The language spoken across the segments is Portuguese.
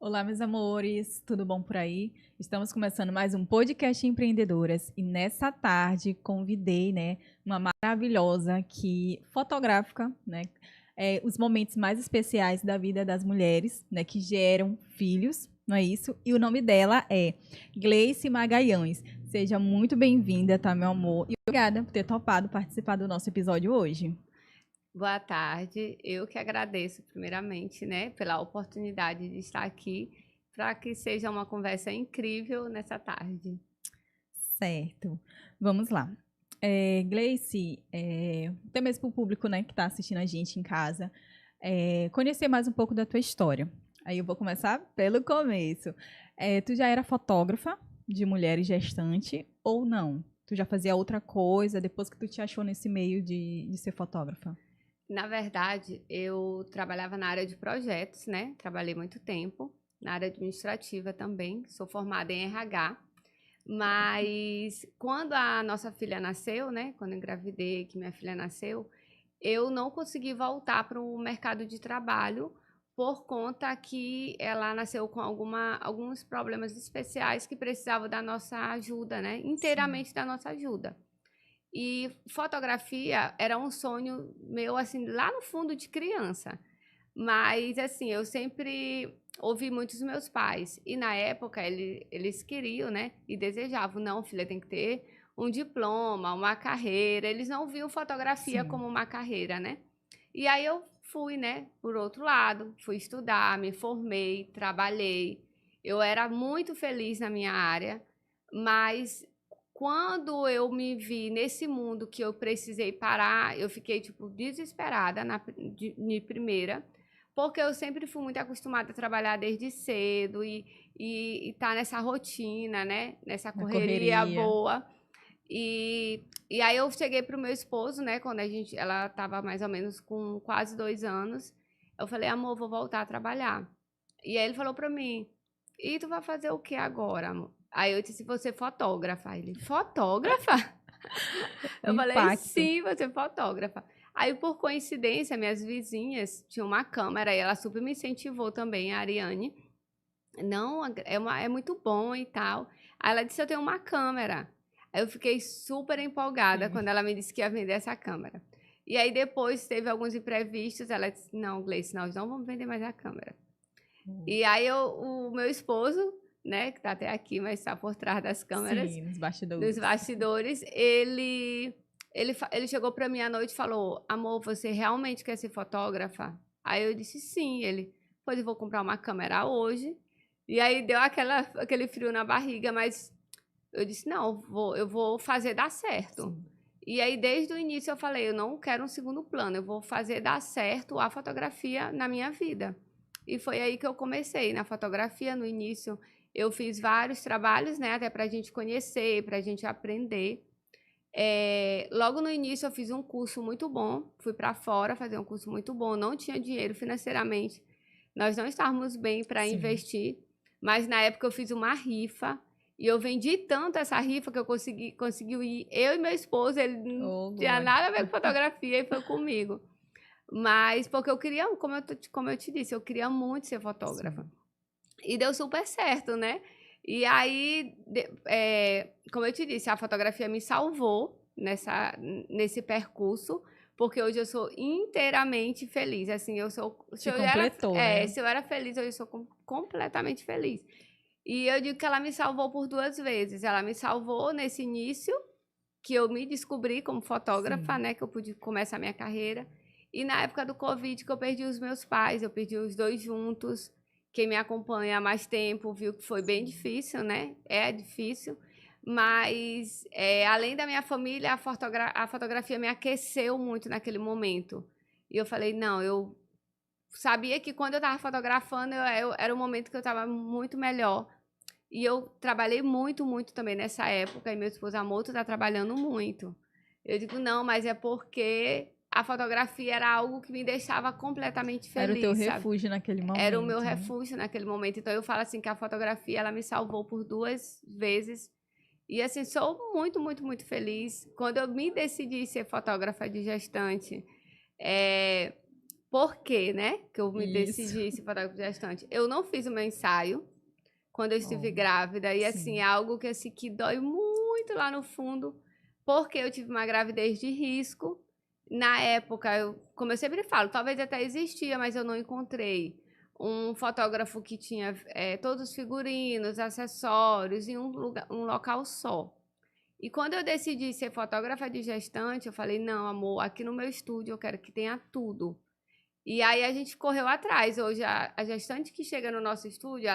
Olá, meus amores, tudo bom por aí? Estamos começando mais um podcast Empreendedoras e nessa tarde convidei, uma maravilhosa que fotográfica, os momentos mais especiais da vida das mulheres, que geram filhos, não é isso? E o nome dela é Gleice Magalhães. Seja muito bem-vinda, tá, meu amor? E obrigada por ter topado participar do nosso episódio hoje. Boa tarde, eu que agradeço primeiramente, né, pela oportunidade de estar aqui para que seja uma conversa incrível nessa tarde. Certo. Vamos lá. Gleice, até mesmo para o público, que está assistindo a gente em casa, conhecer mais um pouco da tua história. Aí eu vou começar pelo começo. Tu já era fotógrafa de mulher gestante ou não? Tu já fazia outra coisa depois que tu te achou nesse meio de ser fotógrafa? Na verdade, eu trabalhava na área de projetos, né? Trabalhei muito tempo na área administrativa também. Sou formada em RH. Mas quando a nossa filha nasceu, né? Quando eu engravidei, que minha filha nasceu, eu não consegui voltar para o mercado de trabalho por conta que ela nasceu com alguns problemas especiais que precisavam da nossa ajuda, né? Sim. Inteiramente da nossa ajuda. E fotografia era um sonho meu, assim, lá no fundo de criança. Mas, assim, eu sempre ouvi muito os meus pais. E na época eles queriam, né? E desejavam, não, filha, tem que ter um diploma, uma carreira. Eles não viam fotografia Sim. como uma carreira, né? E aí eu fui, né, por outro lado, fui estudar, me formei, trabalhei. Eu era muito feliz na minha área, mas quando eu me vi nesse mundo que eu precisei parar, eu fiquei, tipo, desesperada de primeira, porque eu sempre fui muito acostumada a trabalhar desde cedo e tá nessa rotina, né? Nessa Na correria correria. boa. E aí eu cheguei pro meu esposo, né? Quando ela estava mais ou menos com quase 2 anos. Eu falei, amor, vou voltar a trabalhar. E aí ele falou para mim, e tu vai fazer o que agora, amor? Aí eu disse, você fotógrafa. Aí ele, fotógrafa? O Eu falei, impacto. sim, você fotógrafa. Aí, por coincidência, minhas vizinhas tinham uma câmera e ela super me incentivou também, a Ariane. Não, é muito bom e tal. Aí ela disse, eu tenho uma câmera. Aí eu fiquei super empolgada Sim. quando ela me disse que ia vender essa câmera. E aí depois teve alguns imprevistos, ela disse, não, Gleice, nós não vamos vender mais a câmera. E aí o meu esposo, né, que tá até aqui, mas está por trás das câmeras, Sim, nos dos bastidores. bastidores, ele chegou para mim à noite e falou, amor, você realmente quer ser fotógrafa? Aí eu disse, sim. Ele, pois eu vou comprar uma câmera hoje. E aí deu aquele frio na barriga, mas eu disse, não, eu vou fazer dar certo. Sim. E aí, desde o início, eu falei, eu não quero um segundo plano, eu vou fazer dar certo a fotografia na minha vida. E foi aí que eu comecei, na fotografia. No início, eu fiz vários trabalhos, né, até para a gente conhecer, para a gente aprender. Logo no início, eu fiz um curso muito bom, fui para fora fazer um curso muito bom, não tinha dinheiro financeiramente, nós não estávamos bem para Sim. investir, mas na época eu fiz uma rifa e eu vendi tanto essa rifa que eu conseguiu ir, eu e meu esposo, ele não Oh, tinha glória. nada a ver com fotografia e foi comigo. Mas porque eu queria, como eu te disse, eu queria muito ser fotógrafa. Sim. E deu super certo, né? E aí, como eu te disse, a fotografia me salvou nesse percurso, porque hoje eu sou inteiramente feliz. Assim, Te completou, né? se eu era feliz, hoje eu sou completamente feliz. E eu digo que ela me salvou por duas vezes. Ela me salvou nesse início, que eu me descobri como fotógrafa, Sim. né? Que eu pude começar a minha carreira. E na época do Covid, que eu perdi os meus pais, eu perdi os dois juntos. Quem me acompanha há mais tempo viu que foi bem Sim. difícil, né? É difícil. Mas, além da minha família, a fotografia me aqueceu muito naquele momento. E eu falei, não, eu sabia que quando eu estava fotografando, era o momento que eu estava muito melhor. E eu trabalhei muito, muito também nessa época, e meu esposo Amoto está trabalhando muito. Eu digo, não, mas é porque a fotografia era algo que me deixava completamente Era o teu feliz, sabe? refúgio naquele Era o meu momento, né? refúgio naquele momento. Então eu falo assim que a fotografia ela me salvou por duas vezes. E assim, sou muito, muito, muito feliz. Quando eu me decidi ser fotógrafa de gestante, é, Por quê, né? Que eu me Isso. decidi ser fotógrafa gestante. Eu não fiz o meu ensaio quando eu estive Oh, grávida. E, assim, sim. é algo que, assim, que dói muito lá no fundo, porque eu tive uma gravidez de risco. Na época, como eu sempre falo, talvez até existia, mas eu não encontrei um fotógrafo que tinha todos os figurinos, acessórios em um local só. E quando eu decidi ser fotógrafa de gestante, eu falei, não, amor, aqui no meu estúdio eu quero que tenha tudo. E aí a gente correu atrás. Hoje, a gestante que chega no nosso estúdio,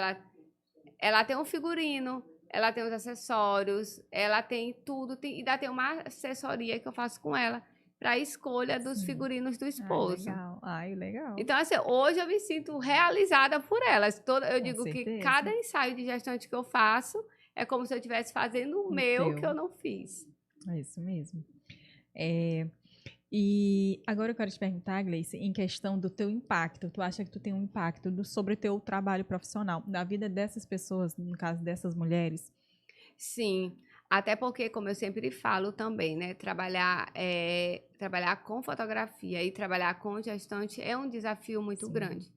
ela tem um figurino, ela tem os acessórios, ela tem tudo, e ainda tem uma assessoria que eu faço com ela para a escolha dos Sim. figurinos do Ai, esposo. legal. Ai, legal. Então, assim, hoje eu me sinto realizada por elas. Eu Com digo que certeza. cada ensaio de gestante que eu faço é como se eu estivesse fazendo o O meu que teu. eu não fiz. É isso mesmo. É, e agora eu quero te perguntar, Gleice, em questão do teu impacto. Tu acha que tu tem um impacto sobre o teu trabalho profissional, na vida dessas pessoas, no caso dessas mulheres? Sim, até porque, como eu sempre falo também, né, trabalhar com fotografia e trabalhar com gestante é um desafio muito Sim. grande.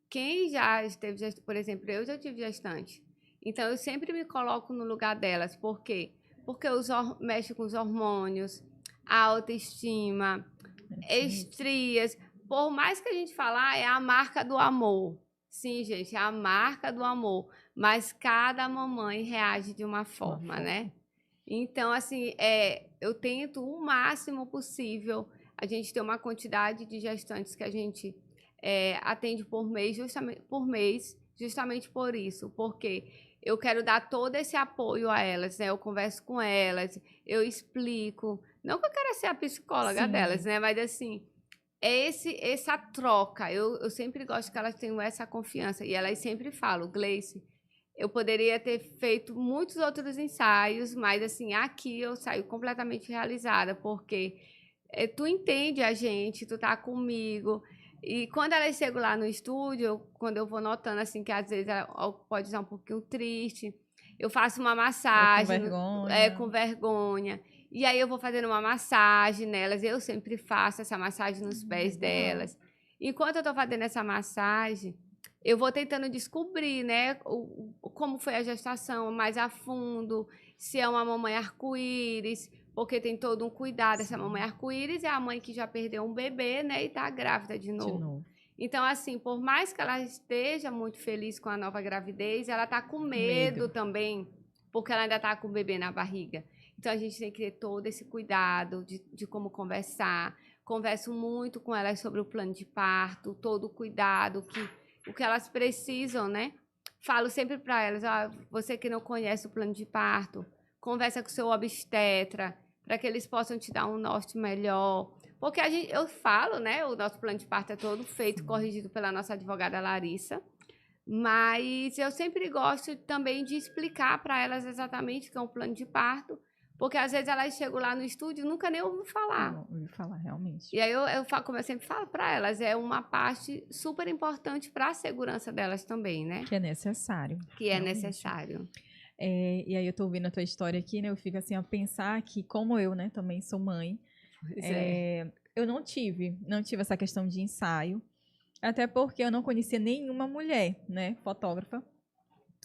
Quem já esteve, por exemplo, eu já tive gestante, então eu sempre me coloco no lugar delas. Por quê? Porque mexe com os hormônios, a autoestima, É isso mesmo. estrias. Por mais que a gente falar, é a marca do amor. Sim, gente, é a marca do amor. Mas cada mamãe reage de uma De uma forma, né? forma. Então, assim, eu tento o máximo possível a gente ter uma quantidade de gestantes que a gente atende por mês, justamente por isso, porque eu quero dar todo esse apoio a elas, né? Eu converso com elas, eu explico. Não que eu quero ser a psicóloga delas, Sim. né? Mas assim, essa troca. Eu sempre gosto que elas tenham essa confiança. E elas sempre falam, Gleice, eu poderia ter feito muitos outros ensaios, mas assim, aqui eu saio completamente realizada, porque tu entende a gente, tu tá comigo. E quando elas chegam lá no estúdio, quando eu vou notando assim que às vezes ela pode estar um pouquinho triste, eu faço uma Ou com massagem, vergonha. com vergonha. E aí eu vou fazendo uma massagem nelas, eu sempre faço essa massagem nos pés Legal. delas. Enquanto eu tô fazendo essa massagem, eu vou tentando descobrir, né, como foi a gestação mais a fundo, se é uma mamãe arco-íris, porque tem todo um cuidado. Essa mamãe Sim. arco-íris é a mãe que já perdeu um bebê, né, e tá grávida de De novo. novo. Então, assim, por mais que ela esteja muito feliz com a nova gravidez, ela tá com Com medo medo. também, porque ela ainda tá com o bebê na barriga. Então, a gente tem que ter todo esse cuidado de como conversar. Converso muito com elas sobre o plano de parto, todo o cuidado, o que elas precisam, né? Falo sempre para elas, você que não conhece o plano de parto, conversa com o seu obstetra, para que eles possam te dar um norte melhor. Porque eu falo, né? O nosso plano de parto é todo feito, Sim. corrigido pela nossa advogada Larissa. Mas eu sempre gosto também de explicar para elas exatamente o que é um plano de parto, porque às vezes elas chegam lá no estúdio e nunca nem ouviram falar. Não, eu ouvi falar, realmente. E aí como eu sempre falo para elas, é uma parte super importante para a segurança delas também, né? Que é necessário, Que é realmente. necessário. E aí eu tô ouvindo a tua história aqui, né? Eu fico assim a pensar que, como eu, né, também sou mãe, Pois é. eu não tive essa questão de ensaio, até porque eu não conhecia nenhuma mulher, né, fotógrafa.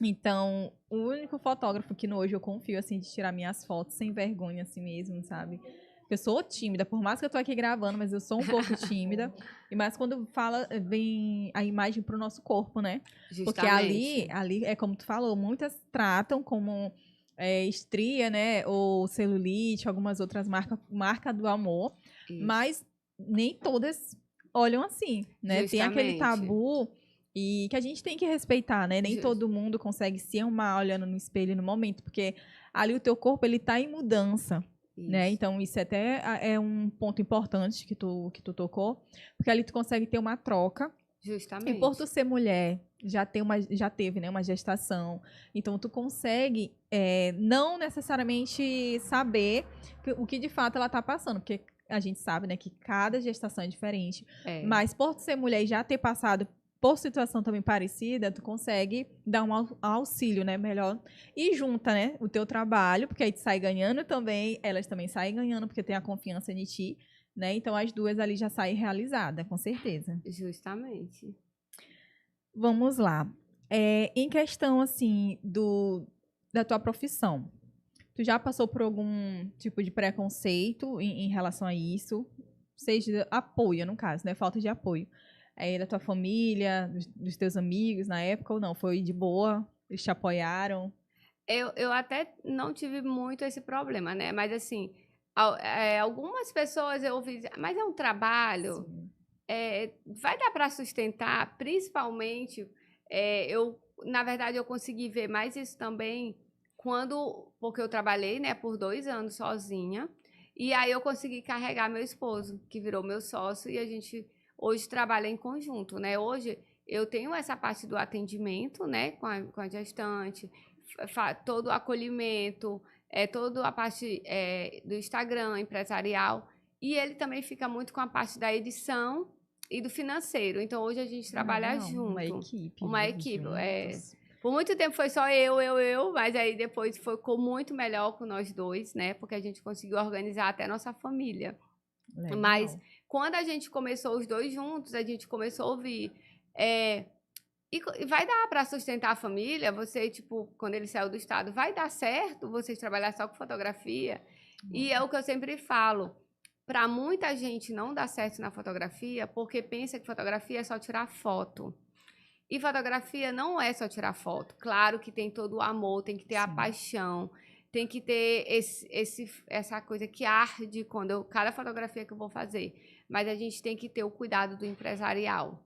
Então, o único fotógrafo que hoje eu confio, assim, de tirar minhas fotos sem vergonha, assim mesmo, sabe? Porque eu sou tímida, por mais que eu tô aqui gravando, mas eu sou um pouco tímida. E mais quando fala, vem a imagem pro nosso corpo, né? Porque Justamente. ali é como tu falou, muitas tratam como estria, né? Ou celulite, algumas outras marca do amor. Isso. Mas nem todas olham assim, né? Tem aquele Justamente. tabu e que a gente tem que respeitar, né? Nem Jus- todo mundo consegue se amar olhando no espelho no momento, porque ali o teu corpo ele tá em mudança, né? Isso. Então isso até é um ponto importante que tu tocou, porque ali tu consegue ter uma troca. E por tu Justamente. ser mulher, já teve, né, uma gestação, então tu consegue não necessariamente saber o que de fato ela tá passando, porque a gente sabe, né, que cada gestação é diferente, É. mas por tu ser mulher e já ter passado por situação também parecida, tu consegue dar um auxílio, né, melhor. E junta, né, o teu trabalho, porque aí tu sai ganhando também, elas também saem ganhando, porque tem a confiança em ti. né? Então as duas ali já saem realizadas, com certeza. Justamente. Vamos lá. Em questão, assim, da tua profissão, tu já passou por algum tipo de preconceito em relação a isso? Seja apoio, no caso, né? Falta de apoio. Da tua família, dos teus amigos na época ou não? Foi de boa? Eles te apoiaram? Eu até não tive muito esse problema, né? Mas assim, algumas pessoas eu ouvi dizer, mas é um trabalho, Sim. vai dar para sustentar, principalmente, na verdade, eu consegui ver mais isso também porque eu trabalhei, né, por 2 anos sozinha, e aí eu consegui carregar meu esposo, que virou meu sócio, e a gente hoje trabalha em conjunto, né? Hoje eu tenho essa parte do atendimento, né, com a gestante, todo o acolhimento, toda a parte do Instagram empresarial, e ele também fica muito com a parte da edição e do financeiro. Então, hoje a gente trabalha Legal. Uma junto. equipe, Uma né? equipe. Juntos. Por muito tempo foi só mas aí depois ficou muito melhor com nós dois, né? Porque a gente conseguiu organizar até a nossa família. Mas Legal. quando a gente começou os dois juntos, a gente começou a ouvir. E vai dar para sustentar a família? Você, tipo, quando ele saiu do estado, vai dar certo vocês trabalhar só com fotografia? E é o que eu sempre falo. Para muita gente não dá certo na fotografia porque pensa que fotografia é só tirar foto. E fotografia não é só tirar foto. Claro que tem todo o amor, tem que ter a Sim. paixão, tem que ter essa coisa que arde cada fotografia que eu vou fazer. Mas a gente tem que ter o cuidado do empresarial.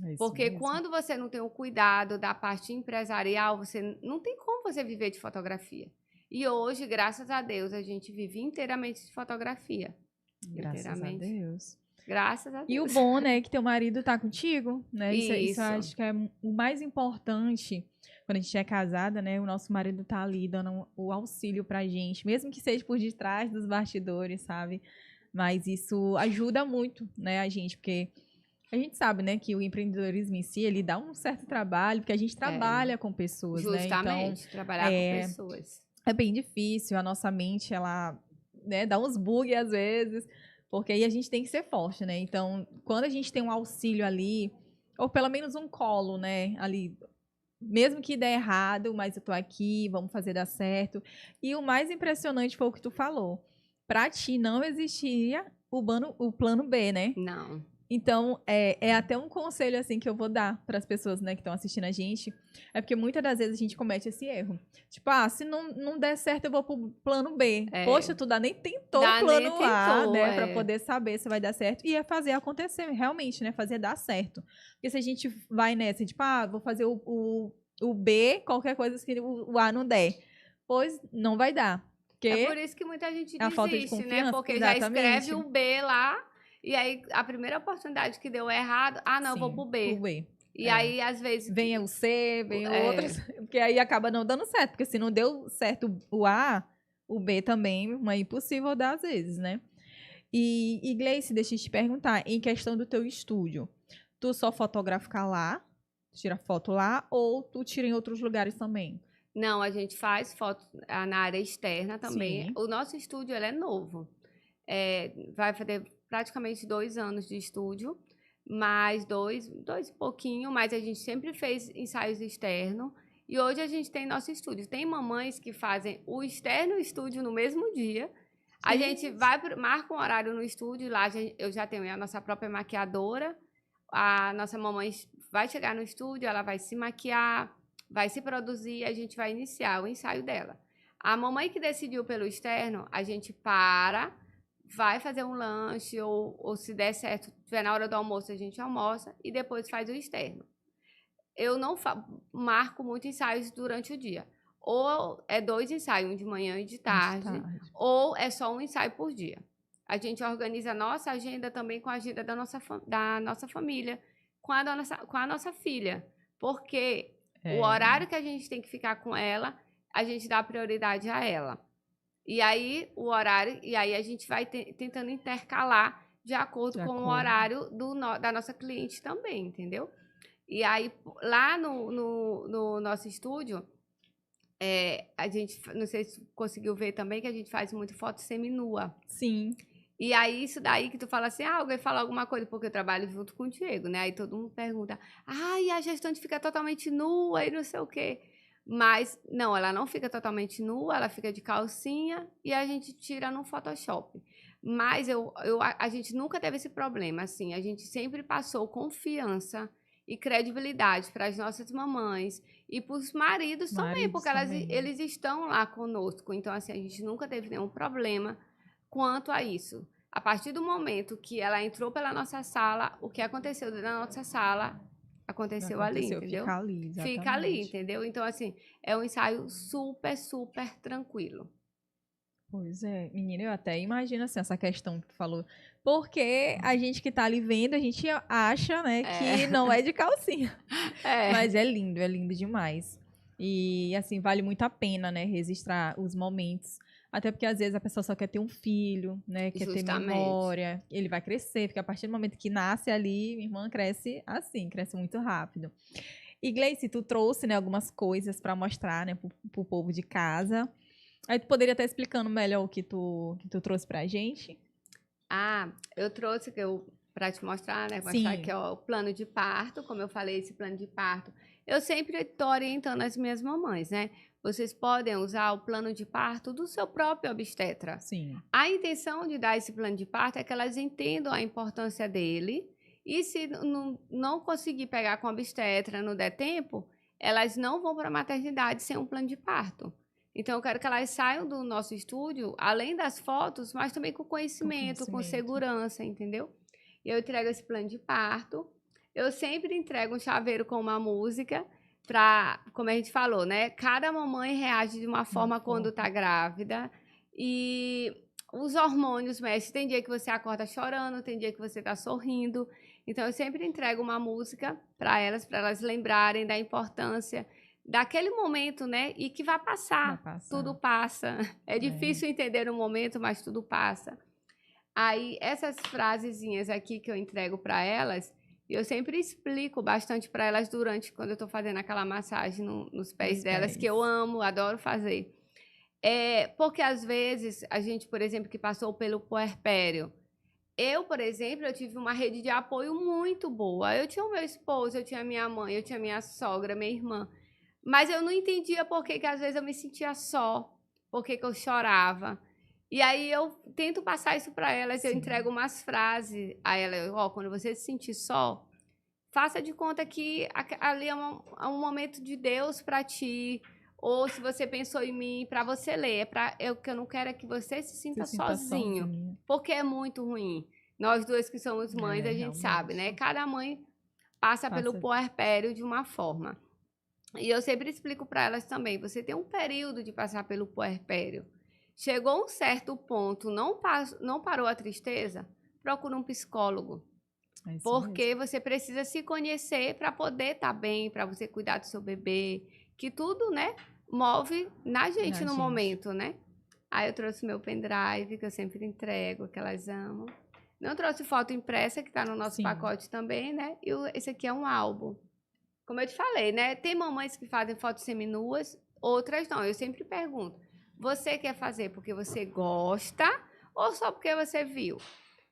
É isso Porque mesmo. quando você não tem o cuidado da parte empresarial, você não tem como você viver de fotografia. E hoje, graças a Deus, a gente vive inteiramente de fotografia. Graças a Inteiramente. Deus. Graças a E o Deus. bom, né, é que teu marido tá contigo, né? Isso eu Isso. acho que é o mais importante quando a gente é casada, né? O nosso marido tá ali dando o auxílio pra gente, mesmo que seja por detrás dos bastidores, sabe? Mas isso ajuda muito, né, a gente, porque a gente sabe, né, que o empreendedorismo em si, ele dá um certo trabalho, porque a gente trabalha com pessoas, né? Então, Justamente. Trabalhar com pessoas. é bem difícil, a nossa mente, ela, né, dá uns bugs às vezes, porque aí a gente tem que ser forte, né? Então, quando a gente tem um auxílio ali, ou pelo menos um colo, né, ali, mesmo que dê errado, mas eu tô aqui, vamos fazer dar certo. E o mais impressionante foi o que tu falou. Pra ti não existia o plano B, né? Não. Então, é até um conselho, assim, que eu vou dar para as pessoas, né, que estão assistindo a gente. É porque muitas das vezes a gente comete esse erro. Tipo, se não der certo, eu vou pro plano B. Poxa, tu nem tentou o Nem plano A, tentou, né, para poder saber se vai dar certo. E é fazer acontecer, realmente, né, fazer dar certo. Porque se a gente vai nessa, tipo, vou fazer o B, qualquer coisa que o A não der. Pois não vai dar. É Porque por isso que muita gente a falta de desiste, né? confiança, Porque já escreve exatamente. o B lá, e aí a primeira oportunidade que deu errado, não, eu vou pro B. Pro B. E aí, às vezes. Vem o C, vem outros, É, porque aí acaba não dando certo, porque se não deu certo o A, o B também é impossível dar às vezes, né? E Gleice, deixa eu te perguntar, em questão do teu estúdio, tu só fotografa lá, tira foto lá, ou tu tira em outros lugares também? não, a gente faz foto na área externa também. Sim. O nosso estúdio ele é novo. Vai fazer praticamente 2 anos de estúdio, mais dois e pouquinho, mas a gente sempre fez ensaios externos. E hoje a gente tem nosso estúdio. Tem mamães que fazem o externo e o estúdio no mesmo dia. A gente marca um horário no estúdio, lá eu já tenho a nossa própria maquiadora. A nossa mamãe vai chegar no estúdio, ela vai se maquiar, vai se produzir e a gente vai iniciar o ensaio dela. A mamãe que decidiu pelo externo, a gente vai fazer um lanche, ou se der certo, tiver na hora do almoço, a gente almoça e depois faz o externo. Eu não marco muito ensaios durante o dia. Ou é 2 ensaios, um de manhã e de tarde, ou é só um ensaio por dia. A gente organiza a nossa agenda também com a agenda da nossa família, com a nossa filha. Porque o horário que a gente tem que ficar com ela, a gente dá prioridade a ela. E aí, a gente vai tentando intercalar de acordo com o horário da nossa cliente também, entendeu? E aí, lá no nosso estúdio, a gente, não sei se conseguiu ver também, que a gente faz muito foto seminua. Sim. E aí, isso daí que tu fala assim, alguém fala alguma coisa, porque eu trabalho junto com o Diego, né? Aí todo mundo pergunta, e a gestante fica totalmente nua e não sei o quê. Mas, não, ela não fica totalmente nua, ela fica de calcinha e a gente tira no Photoshop. Mas a gente nunca teve esse problema, assim, a gente sempre passou confiança e credibilidade para as nossas mamães e para os maridos também, Maridos porque também. eles estão lá conosco. Então, assim, a gente nunca teve nenhum problema quanto a isso. A partir do momento que ela entrou pela nossa sala, o que aconteceu na nossa sala aconteceu ali, entendeu? Fica ali, exatamente. Fica ali, entendeu? Então, assim, é um ensaio super, super tranquilo. Pois é, menina, eu até imagino assim, essa questão que tu falou. Porque a gente que tá ali vendo, a gente acha, né, que não é de calcinha. Mas é lindo demais. E, assim, vale muito a pena, né, registrar os momentos. Até porque, às vezes, a pessoa só quer ter um filho, né, quer ter memória. Ele vai crescer, porque a partir do momento que nasce ali, minha irmã cresce assim, cresce muito rápido. E, Gleice, tu trouxe, né, algumas coisas para mostrar, né, pro povo de casa. Aí tu poderia estar explicando melhor o que tu trouxe pra gente? Eu trouxe para te mostrar, né? Sim. Mostrar aqui ó, o plano de parto, como eu falei, esse plano de parto. Eu sempre estou orientando as minhas mamães, né? Vocês podem usar o plano de parto do seu próprio obstetra. Sim. A intenção de dar esse plano de parto é que elas entendam a importância dele e se não conseguir pegar com a obstetra, não der tempo, elas não vão para a maternidade sem um plano de parto. Então, eu quero que elas saiam do nosso estúdio, além das fotos, mas também com conhecimento, com segurança, entendeu? E eu entrego esse plano de parto. Eu sempre entrego um chaveiro com uma música para, como a gente falou, né? Cada mamãe reage de uma forma quando tá grávida. E os hormônios mexem. Tem dia que você acorda chorando, tem dia que você tá sorrindo. Então, eu sempre entrego uma música para elas lembrarem da importância daquele momento, né? E que vai passar. Tudo passa. É difícil entender o momento, mas tudo passa. Aí, essas frasezinhas aqui que eu entrego para elas, eu sempre explico bastante para elas quando eu estou fazendo aquela massagem nos pés delas, que eu amo, adoro fazer. Porque, às vezes, a gente, por exemplo, que passou pelo puerpério, eu, por exemplo, eu tive uma rede de apoio muito boa. Eu tinha o meu esposo, eu tinha minha mãe, eu tinha minha sogra, minha irmã. Mas eu não entendia por que às vezes eu me sentia só, por que eu chorava. E aí eu tento passar isso para elas, eu entrego umas frases a elas, quando você se sentir só, faça de conta que ali é um momento de Deus para ti, ou se você pensou em mim, para você ler. O que eu não quero é que você se sinta sozinho, porque é muito ruim. Nós duas que somos mães, a gente sabe, né? Cada mãe passa pelo puerpério de uma forma. E eu sempre explico para elas também, você tem um período de passar pelo puerpério. Chegou um certo ponto, não parou a tristeza, procura um psicólogo. Porque você precisa se conhecer para poder estar bem, para você cuidar do seu bebê, que tudo, né, move na gente no momento, né? Aí eu trouxe meu pendrive, que eu sempre entrego, que elas amam. Não trouxe foto impressa, que está no nosso pacote também, né? E esse aqui é um álbum. Como eu te falei, né? Tem mamães que fazem fotos seminuas, outras não. Eu sempre pergunto, você quer fazer porque você gosta ou só porque você viu?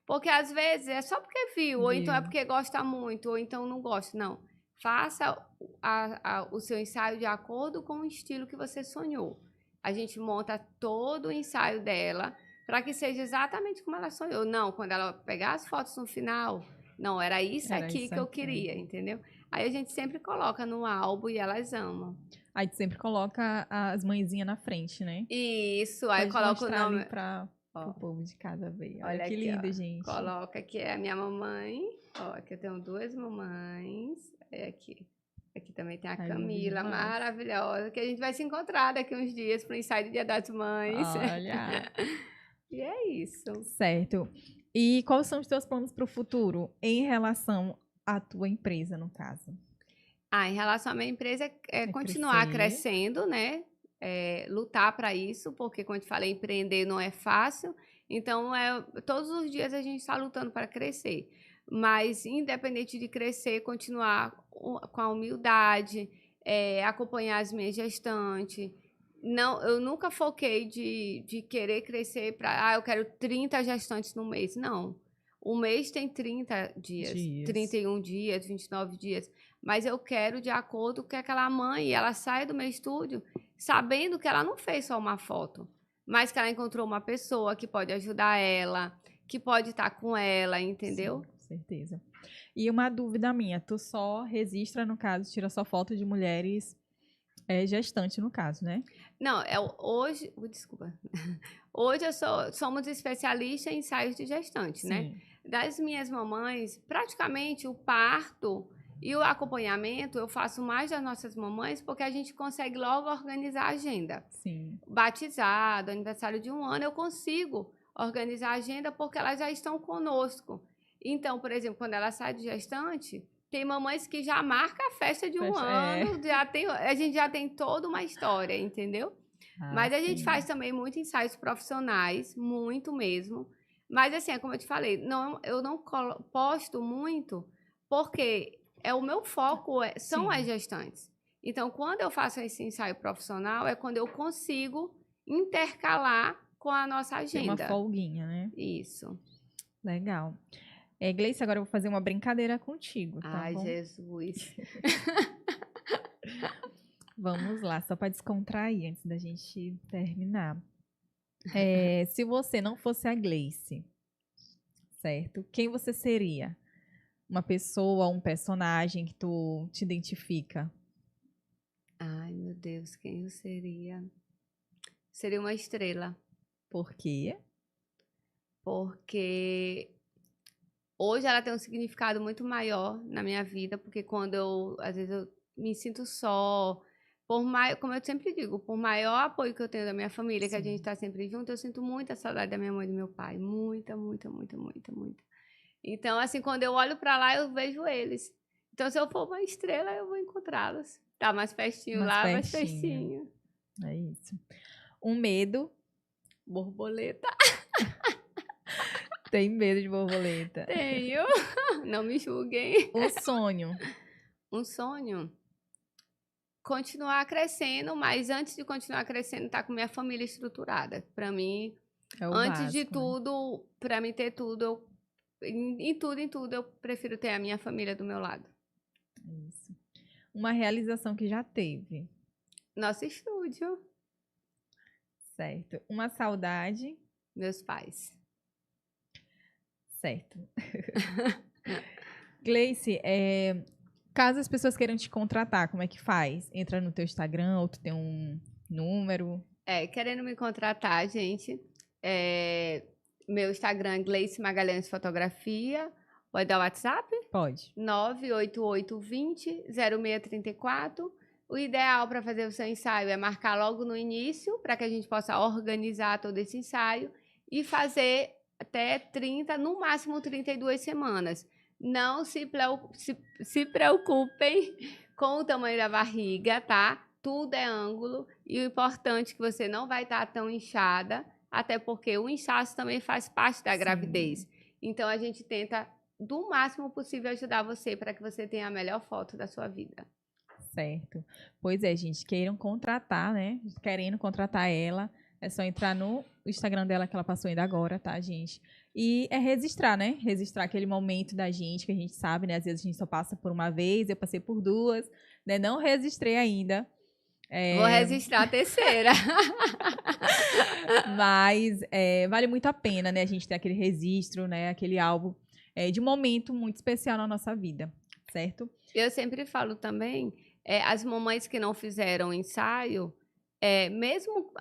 Porque às vezes é só porque viu, ou então é porque gosta muito, ou então não gosta. Não. Faça o seu ensaio de acordo com o estilo que você sonhou. A gente monta todo o ensaio dela para que seja exatamente como ela sonhou. Não, quando ela pegar as fotos no final, não, era isso aqui que eu queria, entendeu? Aí a gente sempre coloca no álbum e elas amam. Aí tu sempre coloca as mãezinhas na frente, né? Isso, aí coloca o nome para o povo de casa ver. Olha que aqui, lindo, gente. Coloca aqui a minha mamãe. Ó, aqui eu tenho duas mamães. Aqui também tem a Camila, maravilhosa, que a gente vai se encontrar daqui uns dias para o ensaio do Dia das Mães. Olha! E é isso. Certo. E quais são os teus planos para o futuro em relação à tua empresa, no caso? Em relação à minha empresa, é continuar crescendo, né? Lutar para isso, porque, como eu te falei, empreender não é fácil. Então, todos os dias a gente está lutando para crescer. Mas, independente de crescer, continuar com a humildade, acompanhar as minhas gestantes, Não, eu nunca foquei de querer crescer para, eu quero 30 gestantes no mês. Não. O mês tem 30 dias, 31 dias, 29 dias. Mas eu quero de acordo com aquela mãe, ela sai do meu estúdio sabendo que ela não fez só uma foto, mas que ela encontrou uma pessoa que pode ajudar ela, que pode estar com ela, entendeu? Sim, com certeza. E uma dúvida minha, tu só registra, no caso, tira só foto de mulheres gestantes, no caso, né? Não, hoje, desculpa. Hoje somos especialistas em ensaios de gestante, Sim. né? Das minhas mamães, praticamente o parto e o acompanhamento eu faço mais das nossas mamães porque a gente consegue logo organizar a agenda. Sim. Batizado, aniversário de 1 ano, eu consigo organizar a agenda porque elas já estão conosco. Então, por exemplo, quando ela sai de gestante, tem mamães que já marcam a festa de 1 ano, a gente já tem toda uma história, entendeu? Mas a gente faz também muito ensaios profissionais, muito mesmo. Mas assim, é como eu te falei, eu não posto muito porque o meu foco são as gestantes. Então, quando eu faço esse ensaio profissional, é quando eu consigo intercalar com a nossa agenda. Tem uma folguinha, né? Isso. Legal. Gleice, agora eu vou fazer uma brincadeira contigo, tá Ai, bom? Jesus. Vamos lá, só para descontrair antes da gente terminar. Se você não fosse a Gleice, certo? Quem você seria? Uma pessoa, um personagem que tu te identifica? Ai, meu Deus, quem eu seria? Seria uma estrela. Por quê? Porque hoje ela tem um significado muito maior na minha vida, porque às vezes eu me sinto só, como eu sempre digo, por maior apoio que eu tenho da minha família, que a gente tá sempre junto, eu sinto muita saudade da minha mãe e do meu pai, muita, muita, muita, muita, muita. Então, assim, quando eu olho pra lá, eu vejo eles. Então, se eu for uma estrela, eu vou encontrá-los. Tá mais pertinho lá, mais pertinho. É isso. Um medo. Borboleta. Tem medo de borboleta? Tenho. Não me julguem. Um sonho. Um sonho? Continuar crescendo, mas antes de continuar crescendo, tá com minha família estruturada. Pra mim, antes básico, de tudo, pra mim ter tudo, em tudo, eu prefiro ter a minha família do meu lado. Isso. Uma realização que já teve. Nosso estúdio. Certo. Uma saudade. Meus pais. Certo. Gleice, caso as pessoas queiram te contratar, como é que faz? Entra no teu Instagram ou tu tem um número? Querendo me contratar, gente, meu Instagram é Gleice Magalhães Fotografia. Pode dar o WhatsApp? Pode. 98820-0634. O ideal para fazer o seu ensaio é marcar logo no início, para que a gente possa organizar todo esse ensaio e fazer até 30, no máximo 32 semanas. Não se preocupem com o tamanho da barriga, tá? Tudo é ângulo e o importante é que você não vai estar tão inchada, até porque o inchaço também faz parte da gravidez. Então, a gente tenta, do máximo possível, ajudar você para que você tenha a melhor foto da sua vida. Certo. Pois é, gente, queiram contratar, né? Querendo contratar ela, é só entrar no Instagram dela que ela passou ainda agora, tá, gente? E registrar, né? Registrar aquele momento da gente, que a gente sabe, né? Às vezes a gente só passa por uma vez, eu passei por duas, né? Não registrei ainda. Vou registrar a terceira. Mas vale muito a pena, né? A gente ter aquele registro, né? Aquele álbum de um momento muito especial na nossa vida, certo? Eu sempre falo também, as mamães que não fizeram ensaio, mesmo,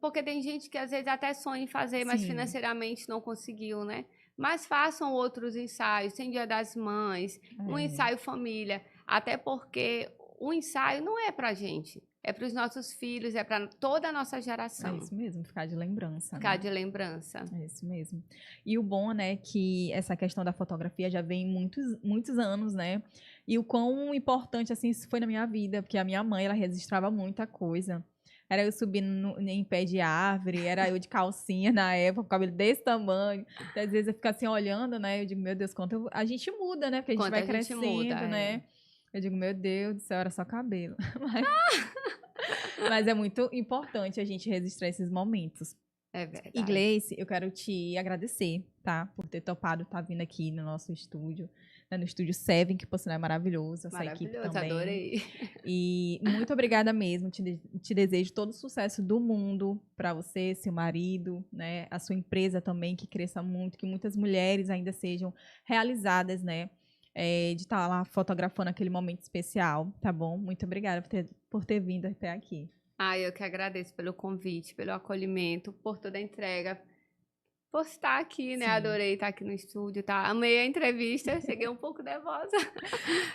porque tem gente que às vezes até sonha em fazer, mas financeiramente não conseguiu, né? Mas façam outros ensaios, tem Dia das Mães, um ensaio família, até porque o ensaio não é pra gente, é para os nossos filhos, é para toda a nossa geração. É isso mesmo, ficar de lembrança. Ficar de lembrança. É isso mesmo. E o bom, né, que essa questão da fotografia já vem muitos anos, né? E o quão importante, assim, isso foi na minha vida, porque a minha mãe, ela registrava muita coisa. Era eu subindo em pé de árvore, era eu de calcinha na época, com o cabelo desse tamanho. Então, às vezes eu fico assim olhando, né? Eu digo, meu Deus, quanto a gente muda, né? Porque a gente vai crescendo, né? Eu digo, meu Deus do céu, era só cabelo. Mas é muito importante a gente registrar esses momentos. É verdade. E Gleice, eu quero te agradecer, tá? Por ter topado estar vindo aqui no nosso estúdio, né? No Estúdio Seven, que por sinal é maravilhoso, essa equipe Maravilhoso, também. adorei. E muito obrigada mesmo. Te desejo todo o sucesso do mundo para você, seu marido, né? A sua empresa também, que cresça muito, que muitas mulheres ainda sejam realizadas, né? De estar lá fotografando aquele momento especial, tá bom? Muito obrigada por ter vindo até aqui. Eu que agradeço pelo convite, pelo acolhimento, por toda a entrega, por estar aqui, né? Sim. Adorei estar aqui no estúdio, tá? Amei a entrevista, cheguei um pouco nervosa,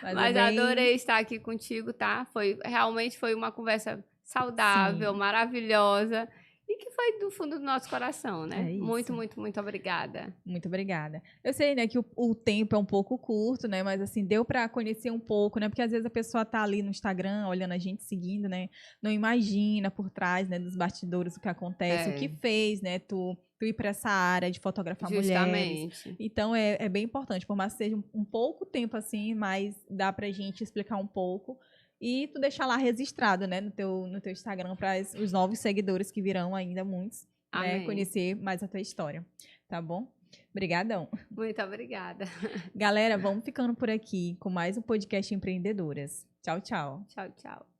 mas é adorei estar aqui contigo, tá? Realmente foi uma conversa saudável, Sim. maravilhosa e que foi do fundo do nosso coração, né? É isso. Muito, muito, muito obrigada. Muito obrigada. Eu sei, né, que o tempo é um pouco curto, né, mas assim, deu para conhecer um pouco, né, porque às vezes a pessoa tá ali no Instagram, olhando a gente, seguindo, né, não imagina por trás, né, dos bastidores o que acontece, o que fez, né, tu ir para essa área de fotografar mulheres. Então, é bem importante, por mais que seja um pouco tempo assim, mas dá pra gente explicar um pouco e tu deixar lá registrado, né, no teu Instagram para os novos seguidores que virão ainda muitos, né, conhecer mais a tua história, tá bom? Obrigadão. Muito obrigada. Galera, vamos ficando por aqui com mais um podcast Empreendedoras. Tchau, tchau. Tchau, tchau.